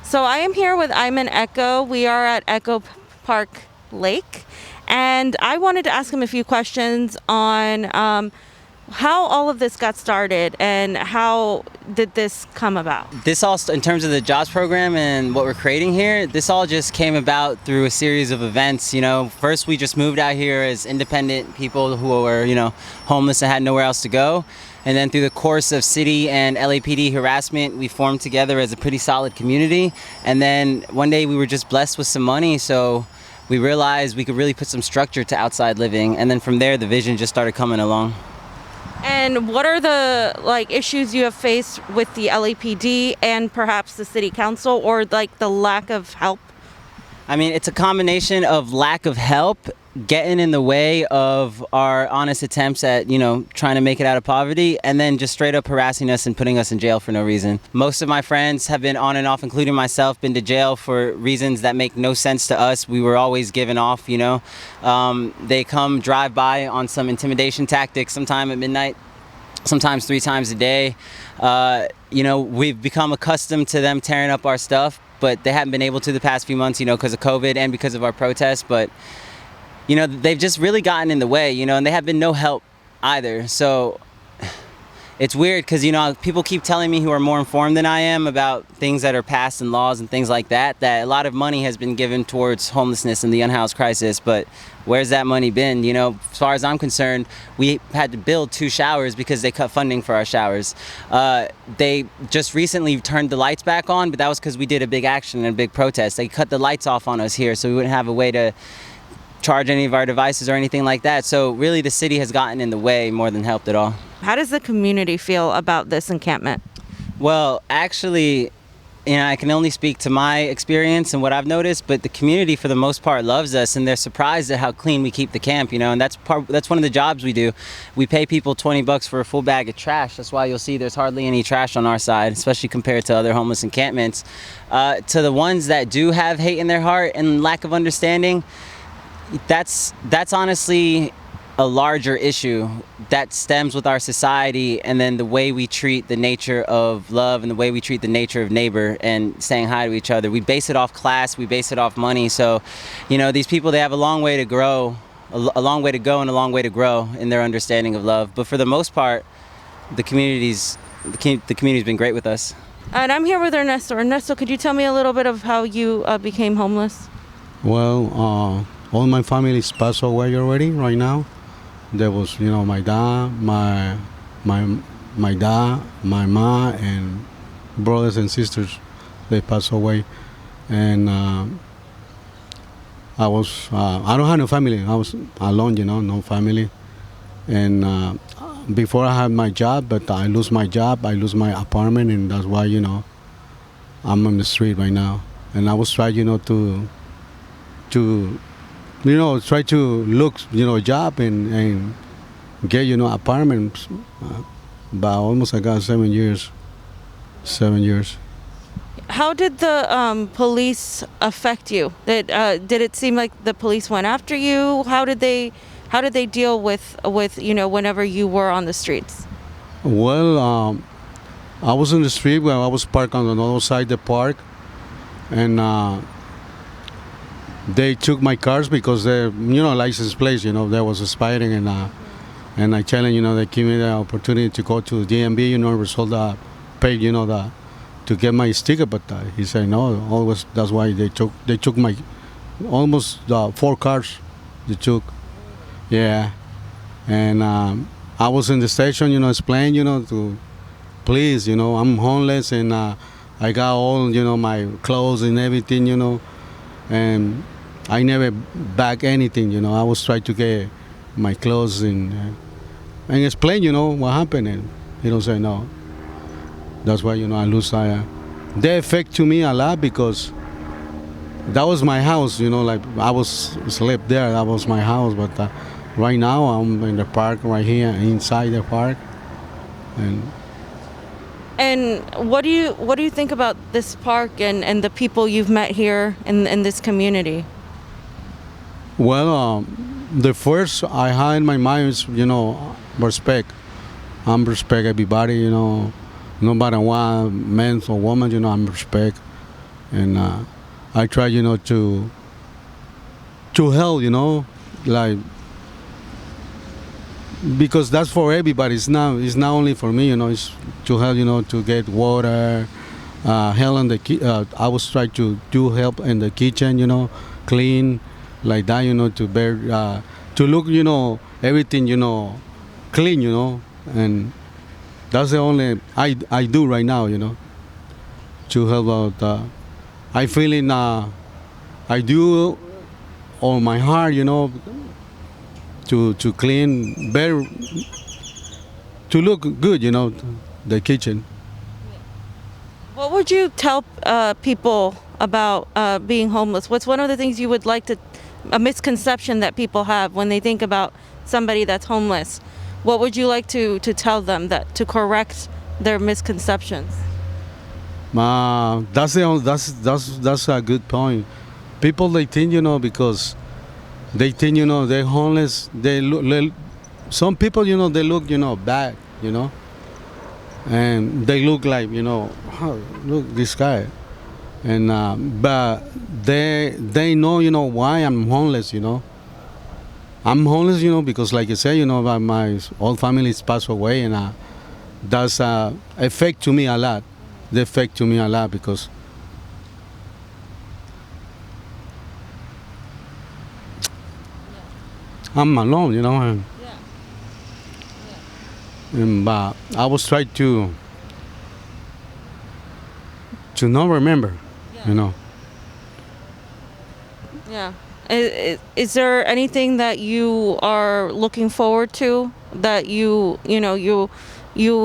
So I am here with Ayman Echo. We are at Echo Park Lake, and I wanted to ask him a few questions on how all of this got started and how did this come about? This all, in terms of the jobs program and what we're creating here, this all just came about through a series of events. You know, first we just moved out here as independent people who were, homeless and had nowhere else to go. And then through the course of city and LAPD harassment, we formed together as a pretty solid community. And then one day we were just blessed with some money, so we realized we could really put some structure to outside living. And then from there, the vision just started coming along. And what are the issues you have faced with the LAPD and perhaps the city council, or the lack of help? I mean, it's a combination of lack of help, getting in the way of our honest attempts at, trying to make it out of poverty, and then just straight up harassing us and putting us in jail for no reason. Most of my friends have been on and off, including myself, been to jail for reasons that make no sense to us. We were always given off, They come drive by on some intimidation tactics sometime at midnight, sometimes 3 times a day. We've become accustomed to them tearing up our stuff, but they haven't been able to the past few months, because of COVID and because of our protests. But they've just really gotten in the way, and they have been no help either. So it's weird because, people keep telling me who are more informed than I am about things that are passed and laws and things like that a lot of money has been given towards homelessness and the unhoused crisis. But where's that money been? As far as I'm concerned, we had to build 2 showers because they cut funding for our showers. They just recently turned the lights back on, but that was because we did a big action and a big protest. They cut the lights off on us here, so we wouldn't have a way to charge any of our devices or anything like that. So really the city has gotten in the way more than helped at all. How does the community feel about this encampment? Well, actually, I can only speak to my experience and what I've noticed, but the community for the most part loves us, and they're surprised at how clean we keep the camp, and that's one of the jobs we do. We pay people $20 for a full bag of trash. That's why you'll see there's hardly any trash on our side, especially compared to other homeless encampments. To the ones that do have hate in their heart and lack of understanding, that's honestly a larger issue that stems with our society, and then the way we treat the nature of love and the way we treat the nature of neighbor and saying hi to each other. We base it off class, we base it off money. So, these people, they have a long way to grow, a long way to go and a long way to grow in their understanding of love. But for the most part, the community's been great with us. And I'm here with Ernesto. Ernesto, could you tell me a little bit of how you became homeless? Well, all my family's passed away already right now. There was, my dad, my dad, my mom, and brothers and sisters. They passed away, and I don't have no family. I was alone, no family. And before I had my job, but I lose my job, I lose my apartment, and that's why, I'm on the street right now. And I was trying, to try to look, a job and get, apartments. But almost I got 7 years. 7 years. How did the police affect you? Did it seem like the police went after you? How did they deal with whenever you were on the streets? Well, I was in the street where I was parked on the other side of the park, and they took my cars because they're, license plates, there was expiring, and I challenge, they give me the opportunity to go to the DMV, result paid, to get my sticker, but he said no, always, that's why they took my, almost 4 cars they took, yeah, and I was in the station, explaining, to please, I'm homeless, and I got all, my clothes and everything, and I never back anything, I was trying to get my clothes and explain, what happened, and he don't say no. That's why, I lose. They affect to me a lot because that was my house, I was slept there, that was my house, but right now I'm in the park right here, inside the park, And what do you think about this park and the people you've met here in this community? Well, the first I had in my mind is, respect. I'm respect everybody, no matter what, men or women, I'm respect. and I try, to help, like, because that's for everybody. It's not only for me, It's to help, to get water, help in the I was trying to do help in the kitchen, clean, like that, to bear, to look, everything, clean, and that's the only I do right now, to help out. I feeling I do on my heart, to clean better, to look good, the kitchen. What would you tell people about being homeless? What's one of the things you would like to, a misconception that people have when they think about somebody that's homeless? What would you like to tell them that to correct their misconceptions? That's a good point. People, they think, because they think, they're homeless. They look, some people, they look, bad, and they look like, oh, look this guy, and but they know, why I'm homeless, I'm homeless, because like I said, my whole family's passed away, and that's affect to me a lot. They affect to me a lot because I'm alone, and but I was trying to not remember, Yeah. Is there anything that you are looking forward to that you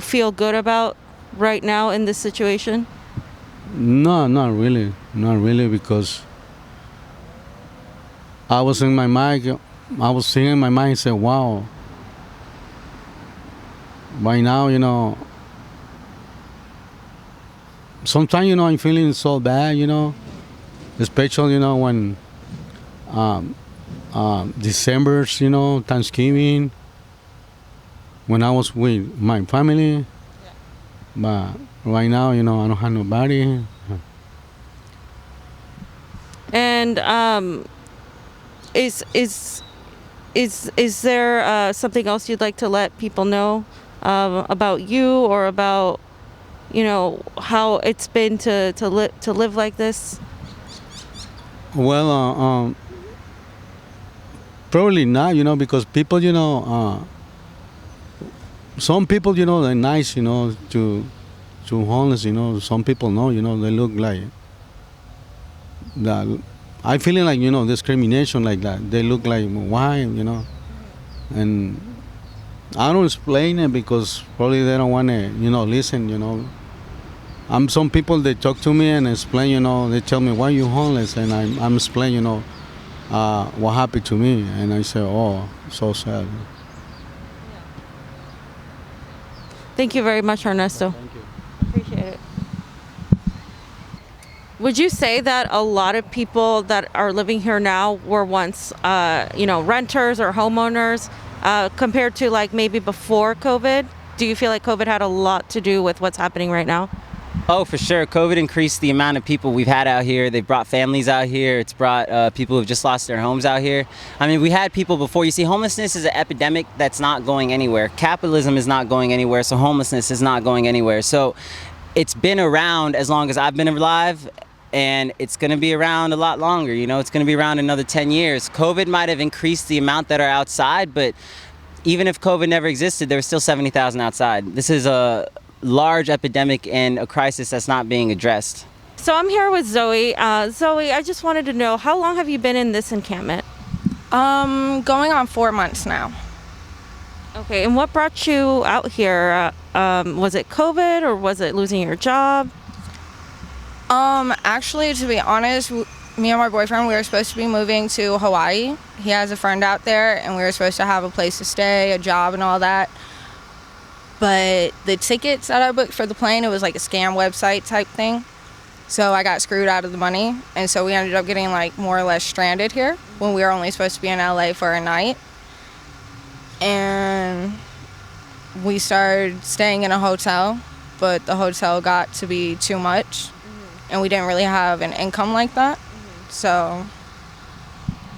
feel good about right now in this situation? No, not really, because I was in my mind, I was thinking in my mind, and said, wow, right now, sometimes, I'm feeling so bad, especially, when December's, Thanksgiving, when I was with my family, but right now, I don't have nobody. And is there something else you'd like to let people know about you, or about how it's been to live like this? Well, probably not, because people, some people, they're nice, to homeless, some people know, they look like that. I feeling like, discrimination like that. They look like, why, and I don't explain it because probably they don't want to, listen, some people, they talk to me and explain, they tell me, why you homeless? And I'm explaining, what happened to me. And I say, oh, so sad. Thank you very much, Ernesto. Thank you. Appreciate it. Would you say that a lot of people that are living here now were once, renters or homeowners, compared to like maybe before COVID? Do you feel like COVID had a lot to do with what's happening right now? Oh, for sure. COVID increased the amount of people we've had out here. They've brought families out here. It's brought people who've just lost their homes out here. I mean, we had people before. You see, homelessness is an epidemic that's not going anywhere. Capitalism is not going anywhere, so homelessness is not going anywhere. So it's been around as long as I've been alive, and it's going to be around a lot longer. It's going to be around another 10 years. COVID might have increased the amount that are outside, but even if COVID never existed, there was still 70,000 outside. This is a large epidemic and a crisis that's not being addressed. So I'm here with Zoe. Zoe, I just wanted to know, how long have you been in this encampment? Going on 4 months now. Okay, and what brought you out here? Was it COVID, or was it losing your job? Actually, to be honest, me and my boyfriend, we were supposed to be moving to Hawaii. He has a friend out there, and we were supposed to have a place to stay, a job, and all that. But the tickets that I booked for the plane, it was like a scam website type thing. So I got screwed out of the money. And so we ended up getting like more or less stranded here when we were only supposed to be in LA for a night. And we started staying in a hotel, but the hotel got to be too much. and we didn't really have an income like that. So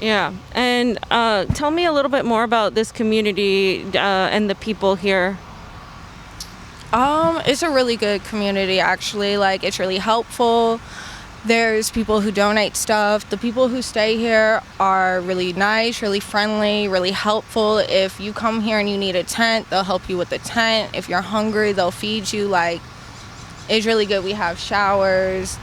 Yeah. And tell me a little bit more about this community and the people here. it's a really good community, actually. Like, it's really helpful. There's people who donate stuff. The people who stay here are really nice, really friendly, really helpful. If you come here and you need a tent, they'll help you with the tent. If you're hungry, they'll feed you. Like, it's really good. We have showers.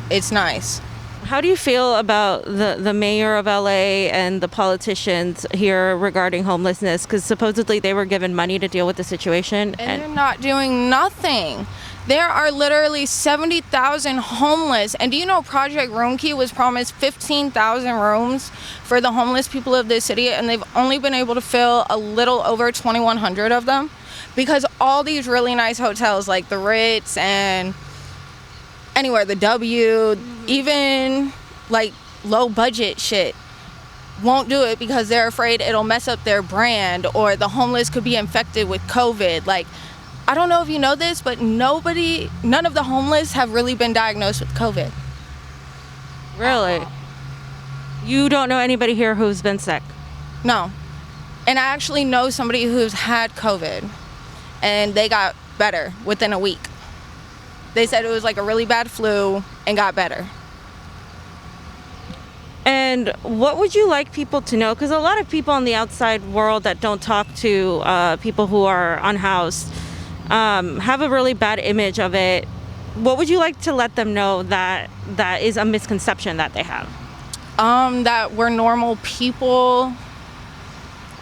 It's nice. How do you feel about the mayor of LA and the politicians here regarding homelessness? Because supposedly they were given money to deal with the situation. And they're not doing nothing. There are literally 70,000 homeless. And do you know Project Room Key was promised 15,000 rooms for the homeless people of this city, and they've only been able to fill a little over 2,100 of them? Because all these really nice hotels like the Ritz and anywhere, the W, even like low budget shit, won't do it because they're afraid it'll mess up their brand, or the homeless could be infected with COVID. Like, I don't know if you know this, but none of the homeless have really been diagnosed with COVID. Really? You don't know anybody here who's been sick? No. And I actually know somebody who's had COVID, and they got better within a week. They said it was like a really bad flu and got better. And what would you like people to know? Because a lot of people in the outside world that don't talk to people who are unhoused have a really bad image of it. What would you like to let them know that is a misconception that they have? That we're normal people.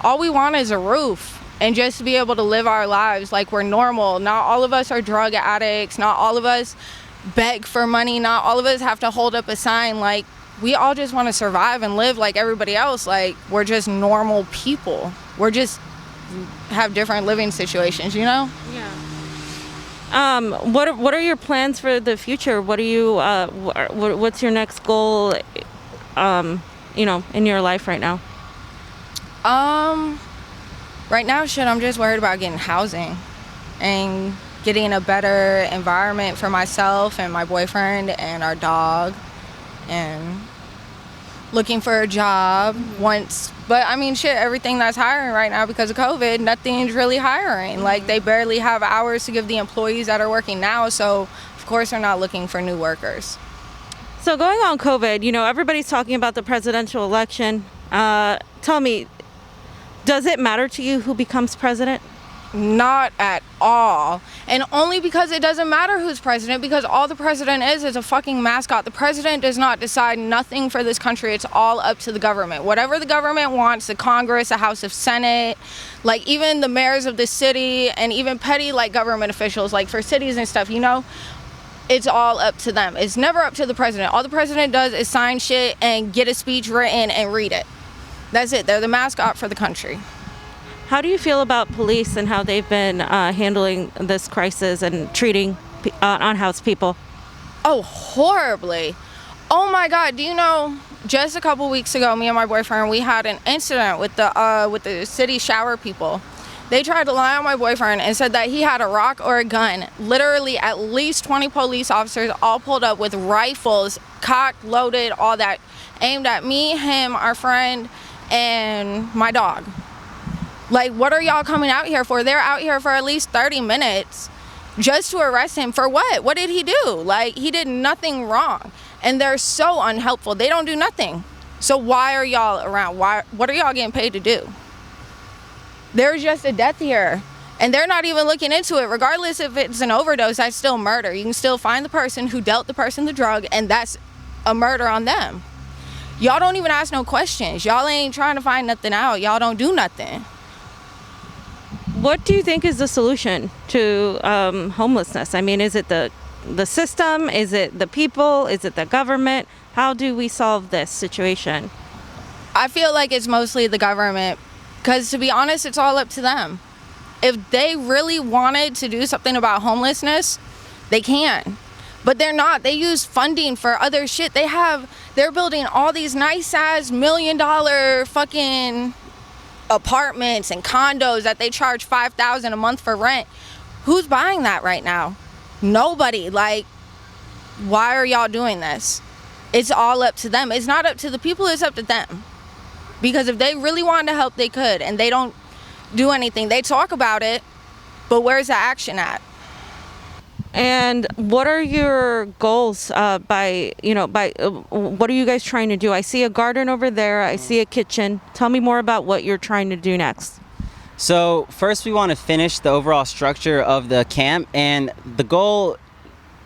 All we want is a roof and just to be able to live our lives like we're normal. Not all of us are drug addicts. Not all of us beg for money. Not all of us have to hold up a sign. Like, we all just want to survive and live like everybody else. Like, we're just normal people. We're just have different living situations, you know? Yeah. What are your plans for the future? What are you what's your next goal in your life right now? Right now, I'm just worried about getting housing and getting a better environment for myself and my boyfriend and our dog, and looking for a job once. But I mean, everything that's hiring right now because of COVID, nothing's really hiring. Like, they barely have hours to give the employees that are working now, so of course they're not looking for new workers. So going on COVID, everybody's talking about the presidential election. Tell me, does it matter to you who becomes president? Not at all. And only because it doesn't matter who's president, because all the president is a fucking mascot. The president does not decide nothing for this country. It's all up to the government. Whatever the government wants, the Congress, the House of Senate, like even the mayors of the city, and even petty like government officials, like for cities and stuff, it's all up to them. It's never up to the president. All the president does is sign shit and get a speech written and read it. That's it. They're the mascot for the country. How do you feel about police and how they've been handling this crisis and treating unhoused people? Oh, horribly. Oh my God. Do you know, just a couple weeks ago, me and my boyfriend, we had an incident with the city shower people. They tried to lie on my boyfriend and said that he had a rock or a gun. Literally at least 20 police officers all pulled up with rifles, cocked, loaded, all that, aimed at me, him, our friend, and my dog. Like, what are y'all coming out here for? They're out here for at least 30 minutes just to arrest him for what? What did he do? Like, he did nothing wrong. And they're so unhelpful. They don't do nothing. So why are y'all around? What are y'all getting paid to do? There's just a death here, and they're not even looking into it. Regardless if it's an overdose, that's still murder. You can still find the person who dealt the person the drug, and that's a murder on them. Y'all don't even ask no questions. Y'all ain't trying to find nothing out. Y'all don't do nothing. What do you think is the solution to homelessness? I mean, is it the system? Is it the people? Is it the government? How do we solve this situation? I feel like it's mostly the government, because to be honest, it's all up to them. If they really wanted to do something about homelessness, they can. But they're not. They use funding for other shit. They're building all these nice-ass $1 million fucking apartments and condos that they charge $5,000 a month for rent. Who's buying that right now? Nobody. Like, why are y'all doing this? It's all up to them. It's not up to the people, it's up to them. Because if they really wanted to help, they could, and they don't do anything. They talk about it, but where's the action at? And what are your goals what are you guys trying to do? I see a garden over there. I see a kitchen. Tell me more about what you're trying to do next. So first we want to finish the overall structure of the camp, and the goal,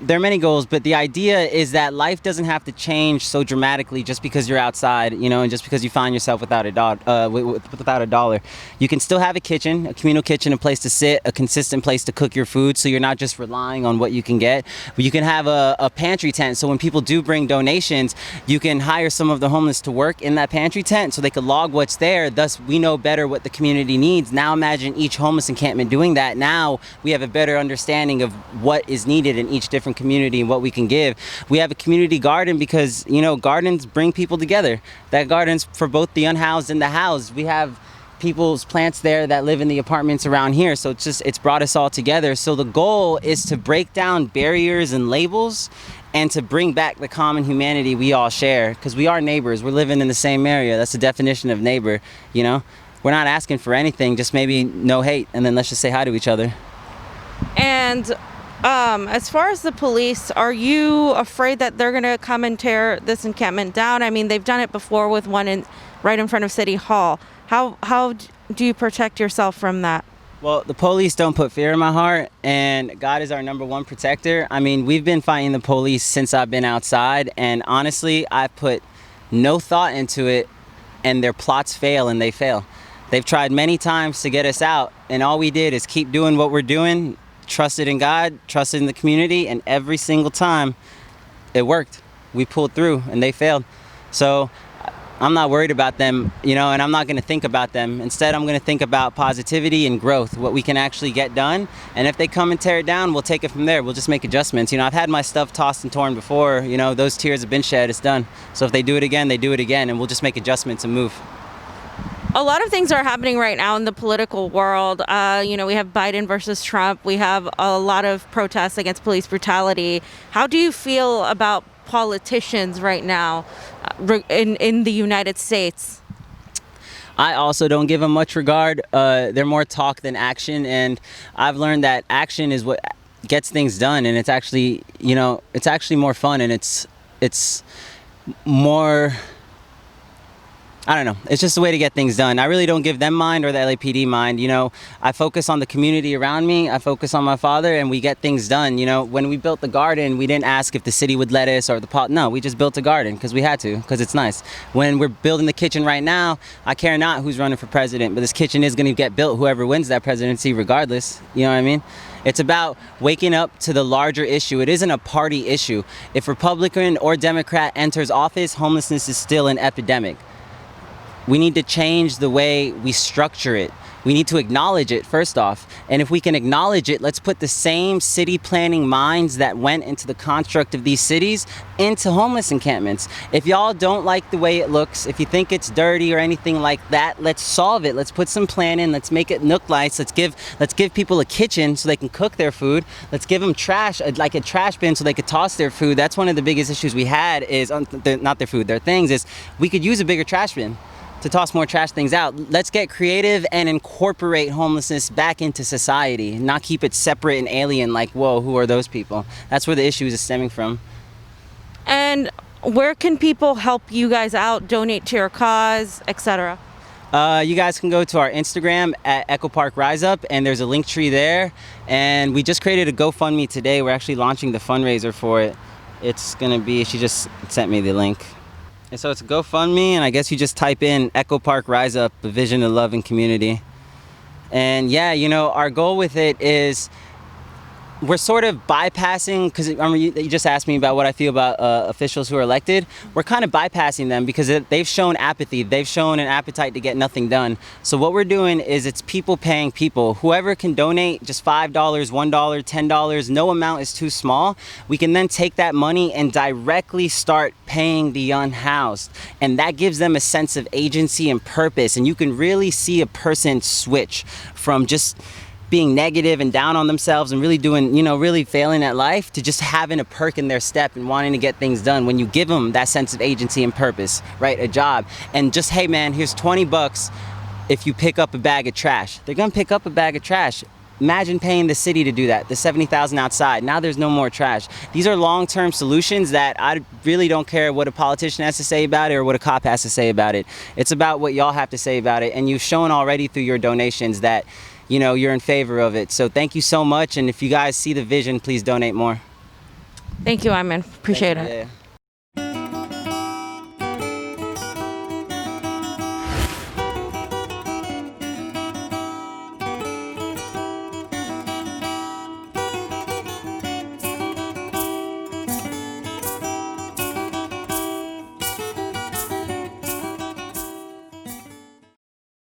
there are many goals, but the idea is that life doesn't have to change so dramatically just because you're outside, and just because you find yourself without a dollar. You can still have a kitchen, a communal kitchen, a place to sit, a consistent place to cook your food, so you're not just relying on what you can get. But you can have a pantry tent, so when people do bring donations, you can hire some of the homeless to work in that pantry tent so they can log what's there. Thus, we know better what the community needs. Now imagine each homeless encampment doing that. Now we have a better understanding of what is needed in each different community and what we can give. We have a community garden because gardens bring people together. That garden's for both the unhoused and the housed. We have people's plants there that live in the apartments around here, so it's brought us all together. So the goal is to break down barriers and labels and to bring back the common humanity we all share, because we are neighbors. We're living in the same area. That's the definition of neighbor. We're not asking for anything, just maybe no hate, and then let's just say hi to each other. And as far as the police, are you afraid that they're going to come and tear this encampment down? I mean, they've done it before with one right in front of City Hall. How do you protect yourself from that? Well, the police don't put fear in my heart, and God is our number one protector. I mean, we've been fighting the police since I've been outside, and honestly, I put no thought into it, and their plots fail, and they fail. They've tried many times to get us out, and all we did is keep doing what we're doing, trusted in God, trusted in the community, and every single time it worked. We pulled through and they failed. So I'm not worried about them, and I'm not going to think about them. Instead, I'm going to think about positivity and growth, what we can actually get done. And if they come and tear it down, we'll take it from there. We'll just make adjustments. I've had my stuff tossed and torn before. Those tears have been shed. It's done. So if they do it again, they do it again, and we'll just make adjustments and move. A lot of things are happening right now in the political world. We have Biden versus Trump. We have a lot of protests against police brutality. How do you feel about politicians right now in the United States? I also don't give them much regard. They're more talk than action, and I've learned that action is what gets things done, and it's actually, it's actually more fun, and it's more, I don't know. It's just a way to get things done. I really don't give them mind or the LAPD mind. I focus on the community around me. I focus on my father, and we get things done. When we built the garden, we didn't ask if the city would let us or no, we just built a garden because we had to, because it's nice. When we're building the kitchen right now, I care not who's running for president, but this kitchen is going to get built whoever wins that presidency regardless. You know what I mean? It's about waking up to the larger issue. It isn't a party issue. If Republican or Democrat enters office, homelessness is still an epidemic. We need to change the way we structure it. We need to acknowledge it first off. And if we can acknowledge it, let's put the same city planning minds that went into the construct of these cities into homeless encampments. If y'all don't like the way it looks, if you think it's dirty or anything like that, let's solve it. Let's put some plan in. Let's make it look nice. Let's give people a kitchen so they can cook their food. Let's give them trash, like a trash bin so they could toss their food. That's one of the biggest issues we had is, not their food, their things, is we could use a bigger trash bin to toss more trash things out. Let's get creative and incorporate homelessness back into society, not keep it separate and alien like, whoa, who are those people? That's where the issues is stemming from. And where can people help you guys out, donate to your cause, etc.? You guys can go to our Instagram at Echo Park Rise Up, and there's a link tree there. And we just created a GoFundMe today. We're actually launching the fundraiser for it. It's gonna be, she just sent me the link. And so it's a GoFundMe, and I guess you just type in Echo Park Rise Up, a vision of love and community. And yeah, our goal with it is we're sort of bypassing, because you just asked me about what I feel about officials who are elected. We're kind of bypassing them because they've shown apathy. They've shown an appetite to get nothing done. So what we're doing is it's people paying people. Whoever can donate just $5, $1, $10, no amount is too small. We can then take that money and directly start paying the unhoused. And that gives them a sense of agency and purpose. And you can really see a person switch from just being negative and down on themselves and really doing, really failing at life, to just having a perk in their step and wanting to get things done. When you give them that sense of agency and purpose, right? A job, and just, hey man, here's $20 if you pick up a bag of trash. They're gonna pick up a bag of trash. Imagine paying the city to do that, the $70,000 outside. Now there's no more trash. These are long-term solutions that I really don't care what a politician has to say about it or what a cop has to say about it. It's about what y'all have to say about it. And you've shown already through your donations that, you're in favor of it. So thank you so much. And if you guys see the vision, please donate more. Thank you, Ayman. Appreciate it. Yeah.